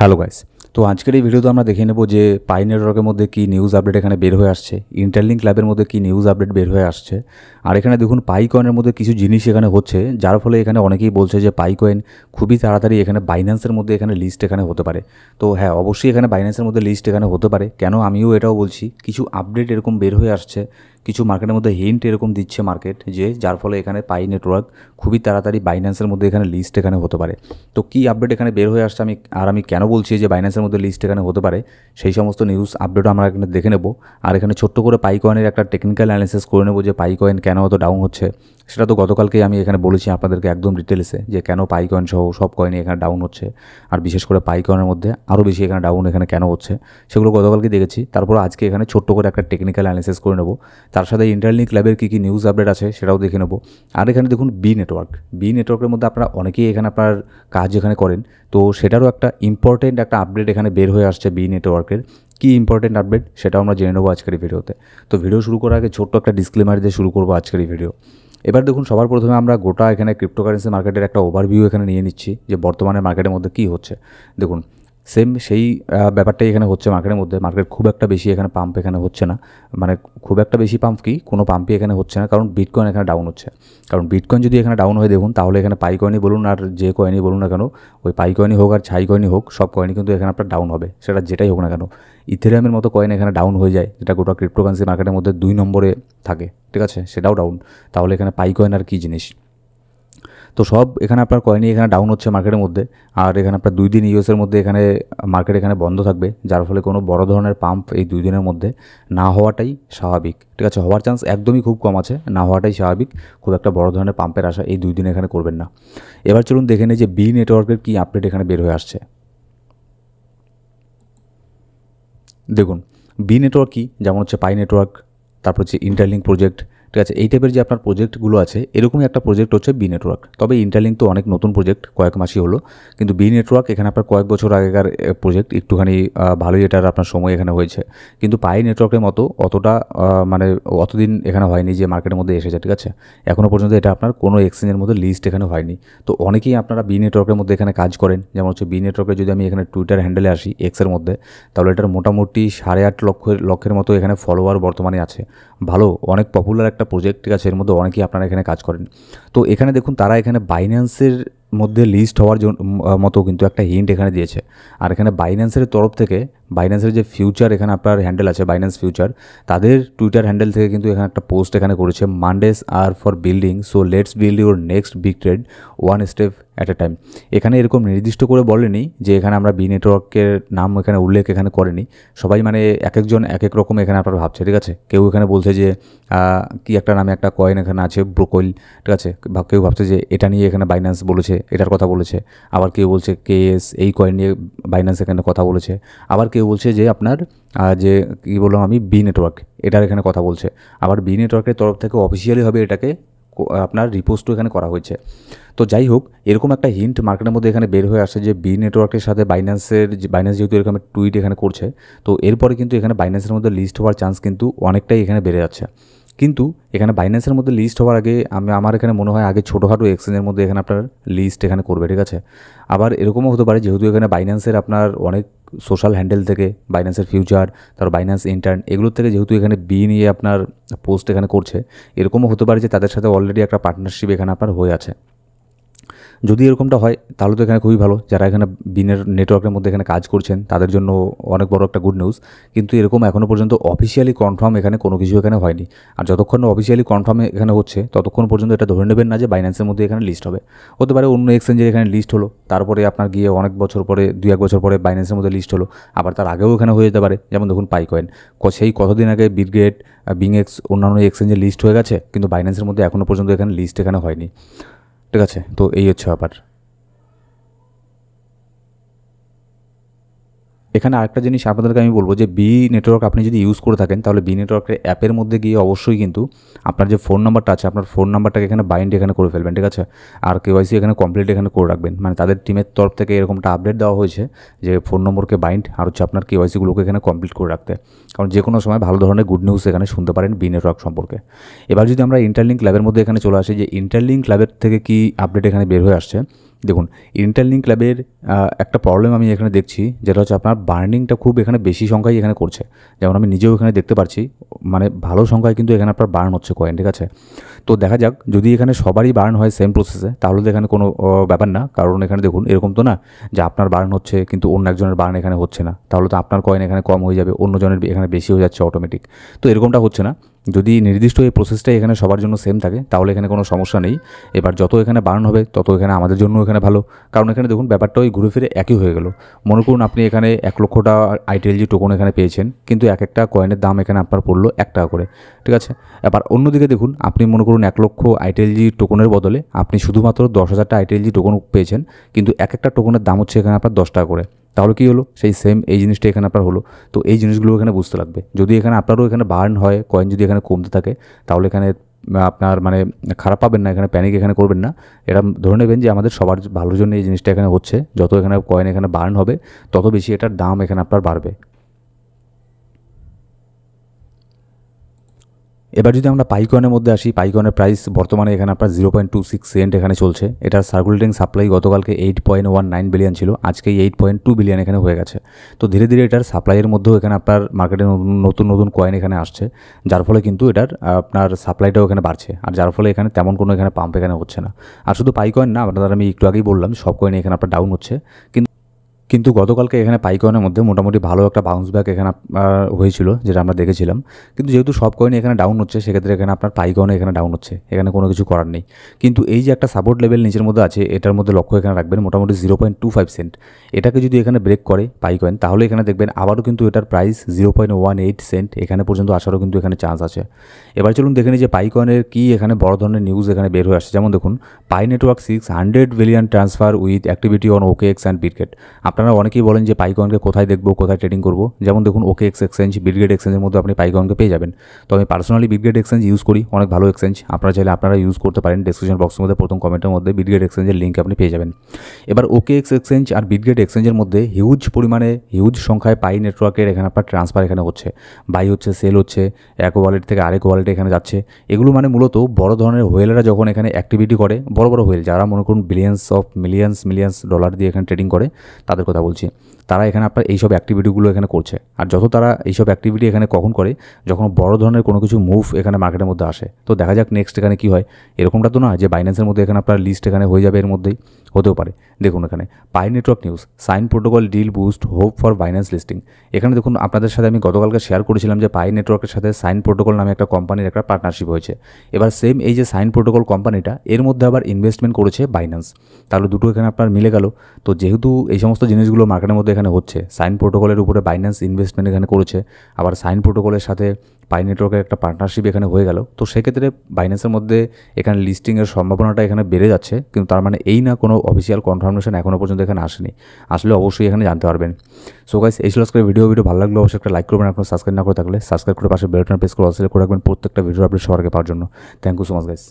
Hello guys, তো আজকের এই ভিডিওতে আমরা দেখে নেব যে পাই নেটওয়ার্কের মধ্যে কী নিউজ আপডেট এখানে বের হয়ে আসছে, ইন্টারলিঙ্ক ল্যাবের মধ্যে কী নিউজ আপডেট বের হয়ে আসছে। আর এখানে দেখুন পাই কয়েনের মধ্যে কিছু জিনিস এখানে হচ্ছে, যার ফলে এখানে অনেকেই বলছে যে পাই কয়েন খুবই তাড়াতাড়ি এখানে বাইন্যান্সের মধ্যে এখানে লিস্ট এখানে হতে পারে। তো হ্যাঁ, অবশ্যই এখানে বাইন্যান্সের মধ্যে লিস্ট এখানে হতে পারে। কেন আমিও এটাও বলছি, কিছু আপডেট এরকম বের হয়ে আসছে, কিছু মার্কেটের মধ্যে হিন্ট এরকম দিচ্ছে মার্কেট, যে যার ফলে এখানে পাই নেটওয়ার্ক খুবই তাড়াতাড়ি বাইন্যান্সের মধ্যে এখানে লিস্ট এখানে হতে পারে। তো কী আপডেট এখানে বের হয়ে আসছে আমি কেন বলছি যে বাইন্যান্সের মধ্যে লিস্ট এখানে হতে পারে, সেই সমস্ত নিউজ আপডেটও আমরা এখানে দেখে নেব। আর এখানে ছোট্ট করে পাই কয়েনের একটা টেকনিক্যাল অ্যানালিসিস করে নেব যে পাই কয়েন কেন অত ডাউন হচ্ছে। সেটা তো গতকালকেই আমি এখানে বলেছি আপনাদেরকে একদম ডিটেলসে, যে কেন পাই কয়েন সহ সব কয়েনই এখানে ডাউন হচ্ছে, আর বিশেষ করে পাই কয়েনের মধ্যে আরও বেশি এখানে ডাউন এখানে কেন হচ্ছে, সেগুলো গতকালকে দেখেছি। তারপর আজকে এখানে ছোট্ট করে একটা টেকনিক্যাল অ্যানালিসিস করে নেব, তার সাথে ইন্টারলিঙ্ক ল্যাবের কী কী নিউজ আপডেট আছে সেটাও দেখে নেব। আর এখানে দেখুন বি নেটওয়ার্কের মধ্যে আপনারা অনেকেই এখানে আপনার কাজ এখানে করেন, তো সেটারও একটা ইম্পর্টেন্ট একটা আপডেট এখানে বের হয়ে আসছে বি নেটওয়ার্কের। কী ইম্পর্টেন্ট আপডেট সেটাও আমরা জেনে নেবো আজকের এই ভিডিওতে। তো ভিডিও শুরু করার আগে ছোট্ট একটা ডিসক্লেমার দিয়ে শুরু করবো আজকের এই ভিডিও। এবার দেখুন, সবার প্রথমে আমরা গোটা এখানে ক্রিপ্টোকারেন্সি মার্কেটের একটা ওভারভিউ এখানে নিয়ে নিচ্ছি, যে বর্তমানে মার্কেটের মধ্যে কী হচ্ছে। দেখুন, সেম সেই ব্যাপারটাই এখানে হচ্ছে মার্কেটের মধ্যে। মার্কেট খুব একটা বেশি এখানে পাম্প এখানে হচ্ছে না, মানে খুব একটা বেশি পাম্প কি, কোনো পাম্পই এখানে হচ্ছে না, কারণ বিটকয়েন এখানে ডাউন হচ্ছে। কারণ বিটকয়েন যদি এখানে ডাউন হয়ে দেখুন, তাহলে এখানে পাই কয়েনই বলুন আর যে কয়েনই বলুন না কেন, ওই পাই কয়েনই হোক আর ছাই কয়েনই হোক, সব কয়েনই কিন্তু এখানে আপনার ডাউন হবে, সেটা যেটাই হোক না কেন। ইথেরিয়ামের মতো কয়েন এখানে ডাউন হয়ে যায়, যেটা গোটা ক্রিপ্টোকারেন্সি মার্কেটের মধ্যে 2 নম্বরে থাকে, ঠিক আছে, সেটাও ডাউন। তাহলে এখানে পাই কয়েন আর কী জিনিস। তো সব এখানে আপনার কয়েনই এখানে ডাউন হচ্ছে মার্কেটের মধ্যে। আর এখানে আপনার 2 দিন ইউএসের মধ্যে এখানে মার্কেট এখানে বন্ধ থাকবে, যার ফলে কোনো বড় ধরনের পাম্প এই 2 দিনের মধ্যে না হওয়াটাই স্বাভাবিক, ঠিক আছে। হওয়ার চান্স একদমই খুব কম আছে, না হওয়াটাই স্বাভাবিক। খুব একটা বড় ধরনের পাম্পের আশা এই 2 দিন এখানে করবেন না। এবার চলুন দেখে নিই যে বি নেটওয়ার্কের কী আপডেট এখানে বের হয়ে আসছে। দেখুন, বি নেটওয়ার্ক কী, যেমন হচ্ছে পাই নেটওয়ার্ক, তারপর হচ্ছে ইন্টারলিঙ্ক প্রজেক্ট, ঠিক আছে। এই টাইপের যে আপনার প্রজেক্টগুলো আছে, এরকমই একটা প্রজেক্ট হচ্ছে বি নেটওয়ার্ক। তবে ইন্টারলিঙ্ক তো অনেক নতুন প্রজেক্ট, কয়েক মাসই হলো, কিন্তু বি নেটওয়ার্ক এখানে আপনার কয়েক বছর আগেকার প্রজেক্ট, একটুখানি ভালোই এটার আপনার সময় এখানে হয়েছে। কিন্তু পাই নেটওয়ার্কের মতো অতটা মানে অতদিন এখানে হয়নি যে মার্কেটের মধ্যে এসেছে, ঠিক আছে। এখনও পর্যন্ত এটা আপনার কোনো এক্সচেঞ্জের মধ্যে লিস্ট এখানে হয়নি। তো অনেকেই আপনারা বি নেটওয়ার্কের মধ্যে এখানে কাজ করেন, যেমন হচ্ছে বি নেটওয়ার্কে যদি আমি এখানে টুইটার হ্যান্ডেলে আসি এক্সের মধ্যে, তাহলে এটার মোটামুটি 8.5 লক্ষের মতো এখানে ফলোয়ার বর্তমানে আছে। ভালো, অনেক পপুলার একটা প্রজেক্ট, ঠিক আছে। এর মধ্যে অনেকেই আপনারা এখানে কাজ করেন। তো এখানে দেখুন, তারা এখানে বাইন্যান্সের মধ্যে লিস্ট হওয়ার মতো কিন্তু একটা হিন্ট এখানে দিয়েছে। আর এখানে বাইন্যান্সের তরফ থেকে, বাইন্যান্সের যে ফিউচার এখানে আপনার হ্যান্ডেল আছে, বাইন্যান্স ফিউচার, তাদের টুইটার হ্যান্ডেল থেকে কিন্তু এখানে একটা পোস্ট এখানে করেছে, Mondays are for building, so let's build your next big trade one step at a time. এখানে এরকম নির্দিষ্ট করে বলেনি যে এখানে আমরা বি নেটওয়ার্কের নাম এখানে উল্লেখ এখানে করেনি। সবাই মানে এক একজন এক এক রকম এখানে আপনার ভাবছে, ঠিক আছে। কেউ এখানে বলছে যে কি একটা নামে একটা কয়েন এখানে আছে ব্রোকয়েল, ঠিক আছে। বা কেউ ভাবছে যে এটা নিয়ে এখানে বাইন্যান্স বলেছে, এটার কথা বলেছে। আবার কেউ বলছে কেএস, এই কয়েন নিয়ে বাইন্যান্স এখানে কথা বলেছে। আবার কেউ বলছে যে আপনার যে কী বললাম আমি, বি নেটওয়ার্ক, এটার এখানে কথা বলছে। আবার বি নেটওয়ার্কের তরফ থেকে অফিসিয়ালিভাবে এটাকে আপনার রিপোস্টও এখানে করা হয়েছে। তো যাই হোক, এরকম একটা হিন্ট মার্কেটের মধ্যে এখানে বের হয়ে আসে যে বি নেটওয়ার্কের সাথে বাইন্যান্স যেহেতু এরকম টুইট এখানে করছে, তো এরপরে কিন্তু এখানে বাইন্যান্সের মধ্যে লিস্ট হওয়ার চান্স কিন্তু অনেকটাই এখানে বেড়ে যাচ্ছে। কিন্তু এখানে বাইন্যান্সের মধ্যে লিস্ট হওয়ার আগে আমার এখানে মনে হয় আগে ছোটোখাটো এক্সচেঞ্জের মধ্যে এখানে আপনার লিস্ট এখানে করবে, ঠিক আছে। আবার এরকমও হতে পারে, যেহেতু এখানে বাইন্যান্সের আপনার অনেক সোশ্যাল হ্যান্ডেল থেকে, বাইন্যান্সের ফিউচার, তারপর বাইন্যান্স ইন্টার্ন, এগুলোর থেকে যেহেতু এখানে বি নিয়ে আপনার পোস্ট এখানে করছে, এরকমও হতে পারে যে তাদের সাথে অলরেডি একটা পার্টনারশিপ এখানে আপনার হয়ে আছে। যদি এরকমটা হয় তাহলে তো এখানে খুবই ভালো, যারা এখানে বিনের নেটওয়ার্কের মধ্যে এখানে কাজ করছেন তাদের জন্য অনেক বড় একটা গুড নিউজ। কিন্তু এরকম এখনও পর্যন্ত অফিসিয়ালি কনফার্ম এখানে কোনো কিছু এখানে হয়নি। আর যতক্ষণ না অফিসিয়ালি কনফার্ম এখানে হচ্ছে, ততক্ষণ পর্যন্ত এটা ধরে নেবেন না যে বাইন্যান্সের মধ্যে এখানে লিস্ট হবে। হতে পারে অন্য এক্সচেঞ্জের এখানে লিস্ট হলো, তারপরে আপনার গিয়ে অনেক বছর পরে, 2-1 বছর পরে বাইন্যান্সের মধ্যে লিস্ট হলো। আবার তার আগেও এখানে হয়ে যেতে পারে, যেমন দেখুন পাই কয়েন, সেই কতদিন আগে বিটগেট, বিংএক্স, অন্যান্য এক্সচেঞ্জে লিস্ট হয়ে গেছে, কিন্তু বাইন্যান্সের মধ্যে এখনও পর্যন্ত এখানে লিস্ট এখানে হয়নি, ঠিক আছে। তো এই হচ্ছে ব্যাপার। এখানে আরেকটা জিনিস আপনাদেরকে আমি বলবো যে বি নেটওয়ার্ক আপনি যদি ইউজ করে থাকেন, তাহলে বি নেটওয়ার্কের অ্যাপের মধ্যে গিয়ে অবশ্যই কিন্তু আপনার যে ফোন নাম্বারটা আছে, আপনার ফোন নাম্বারটাকে এখানে বাইন্ড এখানে করে ফেলবেন, ঠিক আছে। আর কেওয়াইসি এখানে কমপ্লিট এখানে করে রাখবেন, মানে তাদের টিমের তরফ থেকে এরকমটা আপডেট দেওয়া হয়েছে যে ফোন নম্বরকে বাইন্ড আর হচ্ছে আপনার কেওয়াইসিগুলোকে এখানে কমপ্লিট করে রাখতে, কারণ যে কোনো সময় ভালো ধরনের গুড নিউজ এখানে শুনতে পারেন বি নেটওয়ার্ক সম্পর্কে। এবার যদি আমরা ইন্টারলিঙ্ক ল্যাবের মধ্যে এখানে চলে আসি, যে ইন্টারলিঙ্ক ল্যাবের থেকে কি আপডেট এখানে বের হয়ে আসছে। দেখুন ইন্টারলিঙ্ক ল্যাবের একটা প্রবলেম আমি এখানে দেখছি, যেটা হচ্ছে আপনার বার্নিংটা খুব এখানে বেশি সংখ্যায় এখানে করছে। যেমন আমি নিজেও এখানে দেখতে পাচ্ছি, মানে ভালো সংখ্যায় কিন্তু এখানে আপনার বার্ন হচ্ছে কয়েন, ঠিক আছে। তো দেখা যাক যদি এখানে সবারই বার্ন হয় সেম প্রসেসে, তাহলে তো এখানে কোনো ব্যাপার না। কারণ এখানে দেখুন এরকম তো না যে আপনার বার্ন হচ্ছে কিন্তু অন্য একজনের বার্ন এখানে হচ্ছে না, তাহলে তো আপনার কয়েন এখানে কম হয়ে যাবে, অন্যজনের এখানে বেশি হয়ে যাচ্ছে অটোমেটিক। তো এরকমটা হচ্ছে না। যদি নির্দিষ্ট এই প্রসেসটাই এখানে সবার জন্য সেম থাকে তাহলে এখানে কোনো সমস্যা নেই। এবার যত এখানে বার্ন হবে তত এখানে আমাদের জন্য এখানে ভালো। কারণ এখানে দেখুন ব্যাপারটা ওই ঘুরে ফিরে একই হয়ে গেল। মনে করুন আপনি এখানে 1,00,000টা আইটিএলজি টোকন এখানে পেয়েছেন, কিন্তু এক একটা কয়েনের দাম এখানে আপনার পড়লো 1 টাকা করে, ঠিক আছে। এবার অন্যদিকে দেখুন আপনি মনে করুন 1,00,000 আইটিএলজি টোকনের বদলে আপনি শুধুমাত্র 10,000টা আইটিএলজি টোকন পেয়েছেন, কিন্তু এক একটা টোকনের দাম হচ্ছে এখানে আপনার 10 টাকা করে। তাহলে কী হলো, সেই সেম এই জিনিসটা এখানে আপনার হলো। তো এই জিনিসগুলো এখানে বুঝতে লাগবে। যদি এখানে আপনারও এখানে বার্ন হয়, কয়েন যদি এখানে কমতে থাকে, তাহলে এখানে আপনার মানে খারাপ পাবেন না, এখানে প্যানিক এখানে করবেন না। এটা ধরে নেবেন যে আমাদের সবার ভালোর জন্য এই জিনিসটা এখানে হচ্ছে। যত এখানে কয়েন এখানে বার্ন হবে তত বেশি এটার দাম এখানে আপনার বাড়বে। এবার যদি আমরা পাইকনের মধ্যে আসি, পাইকনের প্রাইস বর্তমানে এখানে আপনার 0.26 সেন্ট এখানে চলছে। এটার সার্কুলেটিং সাপ্লাই গতকালকে 8.19 বিলিয়ন ছিল, আজকে 8.2 বিলিয়ন এখানে হয়ে গেছে। তো ধীরে ধীরে এটার সাপ্লাইয়ের মধ্যেও এখানে আপনার মার্কেটে নতুন নতুন কয়েন এখানে আসছে, যার ফলে কিন্তু এটার আপনার সাপ্লাইটাও এখানে বাড়ছে, আর যার ফলে এখানে তেমন কোনো এখানে পাম্প এখানে হচ্ছে না। আর শুধু পাইকয়েন না, আপনাদের আমি একটু আগেই বললাম সব কয়েন এখানে আপনার ডাউন হচ্ছে। কিন্তু গতকালকে এখানে পাইকয়েনের মধ্যে মোটামুটি ভালো একটা বাউন্স ব্যাক এখানে হয়েছিল, যেটা আমরা দেখেছিলাম। কিন্তু যেহেতু সব কয়েন এখানে ডাউন হচ্ছে, সেক্ষেত্রে এখানে আপনার পাইকয়েনে এখানে ডাউন হচ্ছে, এখানে কোনো কিছু করার নেই। কিন্তু এই যে একটা সাপোর্ট লেভেল নিচের মধ্যে আছে, এটার মধ্যে লক্ষ্য এখানে রাখবেন মোটামুটি 0.25 সেন্ট। এটাকে যদি এখানে ব্রেক করে পাইকয়েন, তাহলে এখানে দেখবেন আবারও কিন্তু এটার প্রাইস 0.18 সেন্ট এখানে পর্যন্ত আসারও কিন্তু এখানে চান্স আছে। এবার চলুন দেখে নিই যে পাইকয়েনের কী এখানে বড় ধরনের নিউজ এখানে বের হয়ে আসছে। যেমন দেখুন Pi network 600 billion transfer with activity on OKX and Bitget. আপনারা অনেকেই বলেন যে পাইকয়েনকে কোথায় দেখবো, কোথায় ট্রেডিং করবো। যেমন দেখুন OKX এক্সচেঞ্জ, বিটগেট এক্সচেঞ্জের মধ্যে আপনি পাইকয়েনকে পেয়ে যাবেন। তো আমি পার্সোনালি বিটগেট এক্সচেঞ্জ ইউজ করি, অনেক ভালো এক্সচেঞ্জ। আপনারা চাইলে আপনারা ইউজ করতে পারেন। ডেসক্রিপশন বক্সের মধ্যে প্রথম কমেন্টের মধ্যে বিটগেট এক্সচেঞ্জের লিঙ্ক আপনি পেয়ে যাবেন। এবার OKX এক্সচেঞ্জ আর বিটগেট এক্সচেঞ্জের মধ্যে হিউজ পরিমাণে হিউজ সংখ্যায় পাই নেটওয়ার্কের এখানে আপনার ট্রান্সফার এখানে হচ্ছে, বাই হচ্ছে, সেল হচ্ছে, এক ওয়ালেট থেকে আরেক ওয়ালেটে এখানে যাচ্ছে। এগুলো মানে মূলত বড় ধরনের হোয়েলেরা যখন এখানে অ্যাক্টিভিটি করে, বড় বড় হোয়েল যারা মনে করুন মিলিয়ন্স ডলার দিয়ে এখানে ট্রেডিং করে, তাদের কথা বলছি। তারা এখানে আপনার এইসব অ্যাক্টিভিটিগুলো এখানে করছে। আর যত তারা এইসব অ্যাক্টিভিটি এখানে কখন করে, যখন বড় ধরনের কোনো কিছু মুভ এখানে মার্কেটের মধ্যে আসে। তো দেখা যাক নেক্সট এখানে কী হয়। এরকমটা তো না যে বাইন্যান্সের মধ্যে এখানে আপনার লিস্ট এখানে হয়ে যাবে, এর মধ্যেই হতেও পারে। দেখুন এখানে Pi network news, sign protocol deal boost hope for Binance listing. এখানে দেখুন আপনাদের সাথে আমি গতকালকে শেয়ার করেছিলাম যে পাই নেটওয়ার্কের সাথে সাইন প্রোটোকল নামে একটা কোম্পানির একটা পার্টনারশিপ হয়েছে। এবার সেম এই যে সাইন প্রোটোকল কোম্পানিটা, এর মধ্যে আবার ইনভেস্টমেন্ট করেছে বাইন্যান্স। তাহলে দুটো এখানে আপনার মিলে গেল। তো যেহেতু এই সমস্ত জিনিসগুলো মার্কেটের মধ্যে এখানে হচ্ছে, সাইন প্রোটোকলের উপরে বাইন্যান্স ইনভেস্টমেন্ট এখানে করেছে, আবার সাইন প্রোটোকলের সাথে পাই নেটওয়ার্কের একটা পার্টনারশিপ এখানে হয়ে গেল। তো সেক্ষেত্রে বাইন্যান্সের মধ্যে এখানে লিস্টিংয়ের সম্ভাবনাটা এখানে বেড়ে যাচ্ছে। কিন্তু তার মানে এই না কোনো অফিসিয়াল কনফার্মেশন এখনও পর্যন্ত এখানে আসেনি। আসলে অবশ্যই এখানে জানতে পারবেন। সো গাইস, এই ছিল আজকের ভিডিও ভালো লাগলে অবশ্যই একটা লাইক করবেন। আপনার সাবস্ক্রাইব না করে থাকলে সাবস্ক্রাইব করে পাশে বেল বাটন প্রেস করে অল সিলেক্ট করে রাখবেন প্রত্যেকটা ভিডিও আপডেট সবার আগে পাওয়ার জন্য। Thank you so much guys.